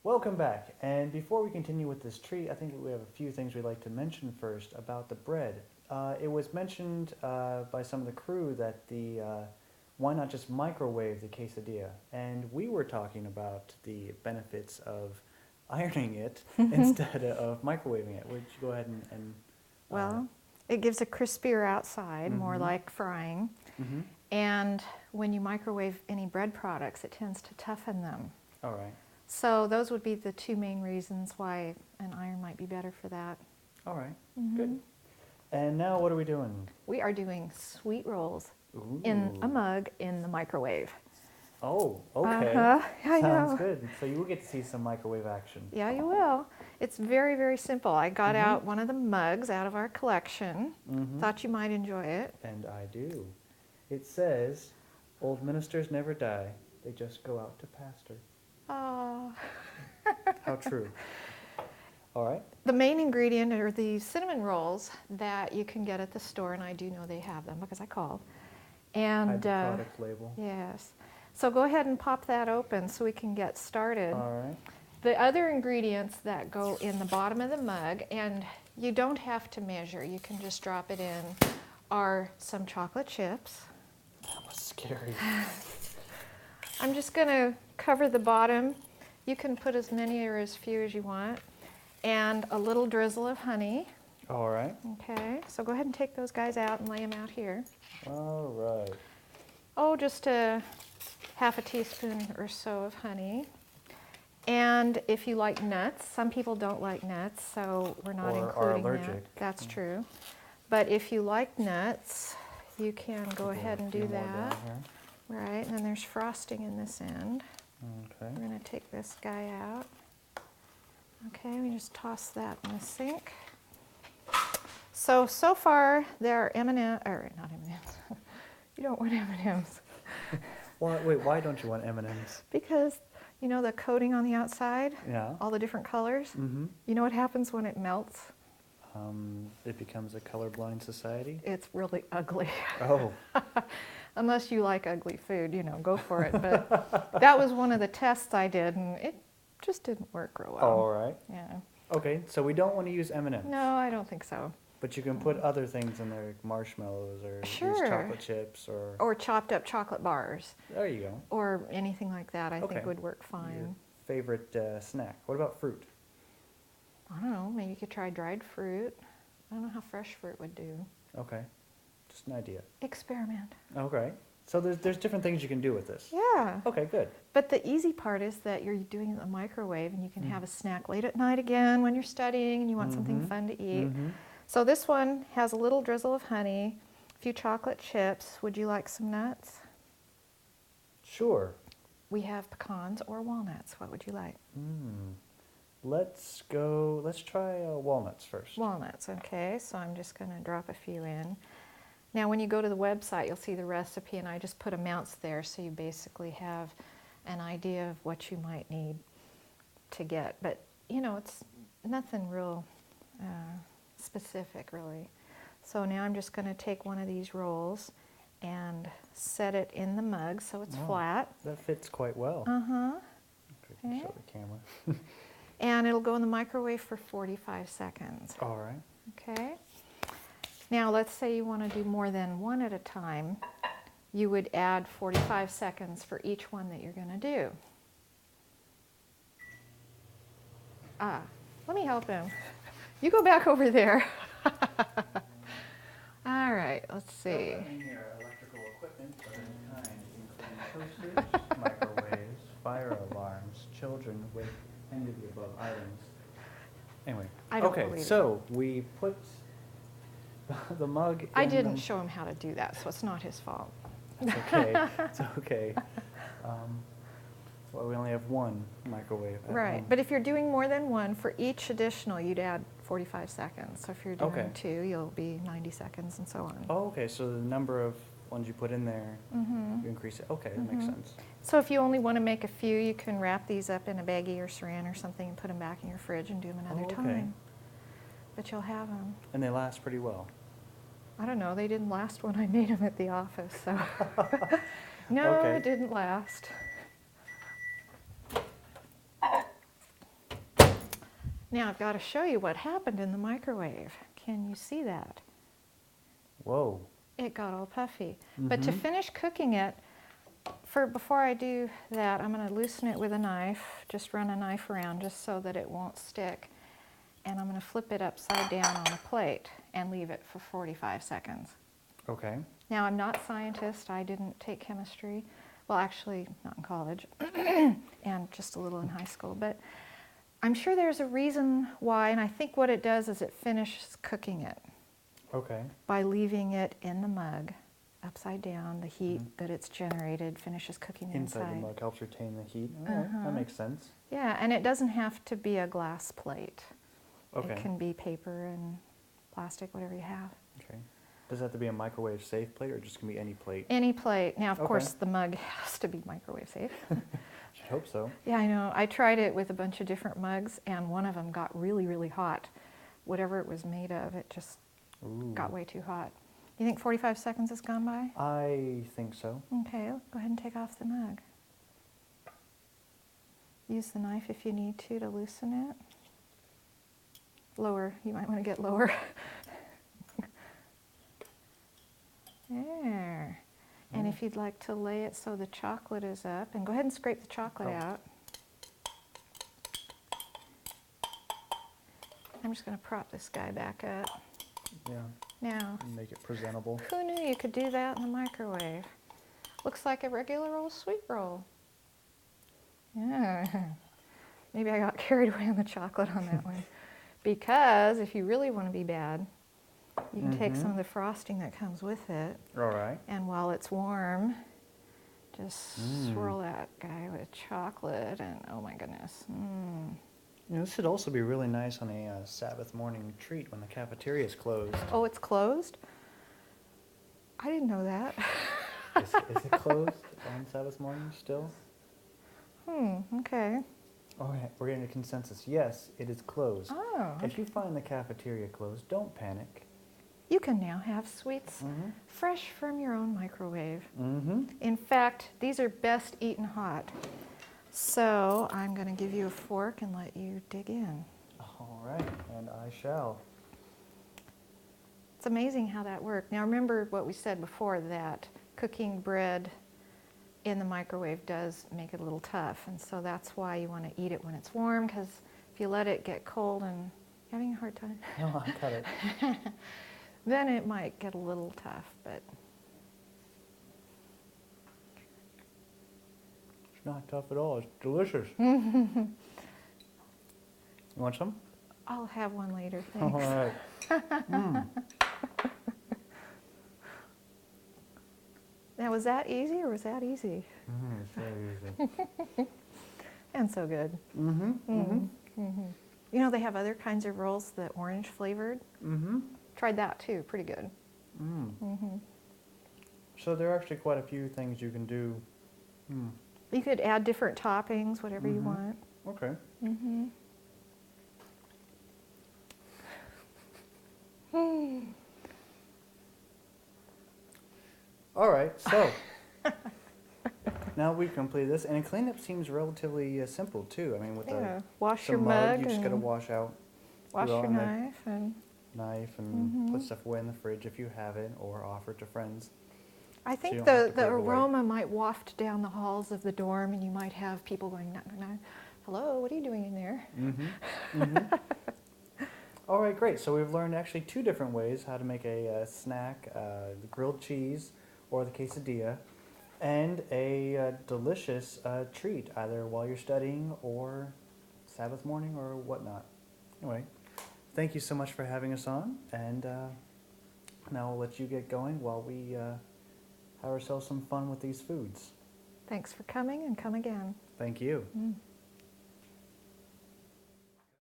Welcome back. And before we continue with this treat, I think we have a few things we'd like to mention first about the bread. It was mentioned by some of the crew that why not just microwave the quesadilla? And we were talking about the benefits of ironing it instead of microwaving it. Would you go ahead and Well, it gives a crispier outside, more Mhm. like frying. Mm-hmm. And when you microwave any bread products, it tends to toughen them. All right. So those would be the two main reasons why an iron might be better for that. All right. Mhm. Good. And now what are we doing? We are doing sweet rolls Ooh. in a mug in the microwave. Oh, okay. I Sounds know. good. So you will get to see some microwave action. Yeah, you will. It's very, very simple. I got Mhm. out one of the mugs out of our collection. Mm-hmm. Thought you might enjoy it. And I do. It says, "Old ministers never die; they just go out to pasture." Oh. How true. All right. The main ingredient are the cinnamon rolls that you can get at the store, and I do know they have them because I called. Hide And the product label. yes, so go ahead and pop that open so we can get started. All right. The other ingredients that go in the bottom of the mug, and you don't have to measure, you can just drop it in, are some chocolate chips. That was scary. I'm just going to cover the bottom. You can put as many or as few as you want. And a little drizzle of honey. All right. Okay, so go ahead and take those guys out and lay them out here. All right. Oh, just a half a teaspoon or so of honey. And if you like nuts, some people don't like nuts, so we're not Or are including that. allergic. That's true. But if you like nuts, you can go Put ahead a and few do more down that. here. Right, and then there's frosting in this end. Okay. We're going to take this guy out. Okay, we just toss that in the sink. So far there are M&M, or not M&Ms. You don't want M&Ms. Why don't you want M&Ms? Because, you know, the coating on the outside, Yeah. all the different colors, Mm-hmm. you know what happens when it melts? It becomes a colorblind society. It's really ugly. Oh. Unless you like ugly food, you know, go for it. But that was one of the tests I did, and it just didn't work real well. All right. Yeah. Okay, so we don't want to use M&Ms. No, I don't think so. But you can put other things in there, like marshmallows or use Sure. chocolate chips or. Or chopped up chocolate bars, There you go. or anything like that, I Okay. think would work Your fine. favorite snack. What about fruit? I don't know, maybe you could try dried fruit. I don't know how fresh fruit would do. Okay, just an idea. Experiment. Okay, so there's different things you can do with this. Yeah. Okay, good. But the easy part is that you're doing it in the microwave, and you can Mm. have a snack late at night again when you're studying and you want something Mhm. fun to eat. Mm-hmm. So this one has a little drizzle of honey, a few chocolate chips. Would you like some nuts? Sure. We have pecans or walnuts. What would you like? Let's try walnuts first. Walnuts, okay. So I'm just going to drop a few in. Now when you go to the website, you'll see the recipe, and I just put amounts there so you basically have an idea of what you might need to get. But, you know, it's nothing real specific, really. So now I'm just going to take one of these rolls and set it in the mug so it's Wow. flat. That fits quite well. Uh-huh. Okay, show the camera. And it'll go in the microwave for 45 seconds. All right. Okay. Now let's say you want to do more than one at a time. You would add 45 seconds for each one that you're going to do. Let me help him. You go back over there. All right, let's see. Electrical equipment of any kind, including toasters, microwaves, fire alarms, children with any of the above items. Anyway, I don't okay, believe it. so we put the mug in I didn't the- show him how to do that, so it's not his fault. It's okay, it's okay. Well, we only have one microwave at Right, home. but if you're doing more than one, for each additional, you'd add 45 seconds. So if you're doing Okay. 2, you'll be 90 seconds and so on. Oh, okay, so the number of ones you put in there, Mhm. you increase it. Okay, that makes sense. So if you only want to make a few, you can wrap these up in a baggie or saran or something and put them back in your fridge and do them another Oh, okay. time. But you'll have them. And they last pretty well. I don't know, they didn't last when I made them at the office, so. No, Okay. it didn't last. Now I've got to show you what happened in the microwave. Can you see that? Whoa. It got all puffy. But to finish cooking it, before I do that, I'm going to loosen it with a knife. Just run a knife around just so that it won't stick. And I'm going to flip it upside down on a plate and leave it for 45 seconds. Okay. Now, I'm not a scientist. I didn't take chemistry. Well, actually, not in college, and just a little in high school. But I'm sure there's a reason why, and I think what it does is it finishes cooking it. Okay. By leaving it in the mug, upside down. The heat that it's generated finishes cooking Inside the mug helps retain the heat. All right, that makes sense. Yeah, and it doesn't have to be a glass plate. Okay. It can be paper and plastic, whatever you have. Okay. Does it have to be a microwave safe plate or just can be any plate? Any plate. Now, of Okay. course, the mug has to be microwave safe. Should hope so. Yeah, I know. I tried it with a bunch of different mugs, and one of them got really, really hot. Whatever it was made of, it just got way too hot. You think 45 seconds has gone by? I think so. Okay, go ahead and take off the mug. Use the knife if you need to loosen it. Lower, you might want to get lower. There. And if you'd like to lay it so the chocolate is up, and go ahead and scrape the chocolate out. I'm just going to prop this guy back up. Yeah. Now, Make it presentable. who knew you could do that in the microwave? Looks like a regular old sweet roll. Yeah. Maybe I got carried away on the chocolate on that one. Because if you really want to be bad, you can take some of the frosting that comes with it. All right. And while it's warm, just swirl that guy with chocolate, and oh my goodness. You know, this should also be really nice on a Sabbath morning treat when the cafeteria is closed. Oh, it's closed? I didn't know that. Is it closed on Sabbath morning still? Okay. Okay, we're getting a consensus. Yes, it is closed. Oh, If you find the cafeteria closed, don't panic. you can now have sweets fresh from your own microwave. Mm-hmm. In fact, these are best eaten hot. So I'm going to give you a fork and let you dig in. All right, and I shall. It's amazing how that worked. Now remember what we said before, that cooking bread in the microwave does make it a little tough, and so that's why you want to eat it when it's warm, because if you let it get cold and you're having a hard time, No, I cut it. then it might get a little tough, but It's not tough at all. It's delicious. You want some? I'll have one later, All thanks. right. Now, was that easy or was that easy? It's very easy. And so good. You know, they have other kinds of rolls, the orange flavored. Tried that too, pretty good. So there are actually quite a few things you can do. You could add different toppings, whatever you want. Okay. All right, so now we've completed this, and a cleanup seems relatively simple too. I mean, with Yeah, the wash your mug, mug you just got to and wash out wash your your own knife and knife and put stuff away in the fridge if you have it, or offer it to friends. I you think don't have to the put it away. aroma might waft down the halls of the dorm, and you might have people going, knock, knock, knock. Hello, what are you doing in there? All right, great. So we've learned actually two different ways how to make a snack, the grilled cheese or the quesadilla, and a delicious treat, either while you're studying or Sabbath morning or whatnot. Anyway, thank you so much for having us on, and now I'll let you get going while we have ourselves some fun with these foods. Thanks for coming, and come again. Thank you.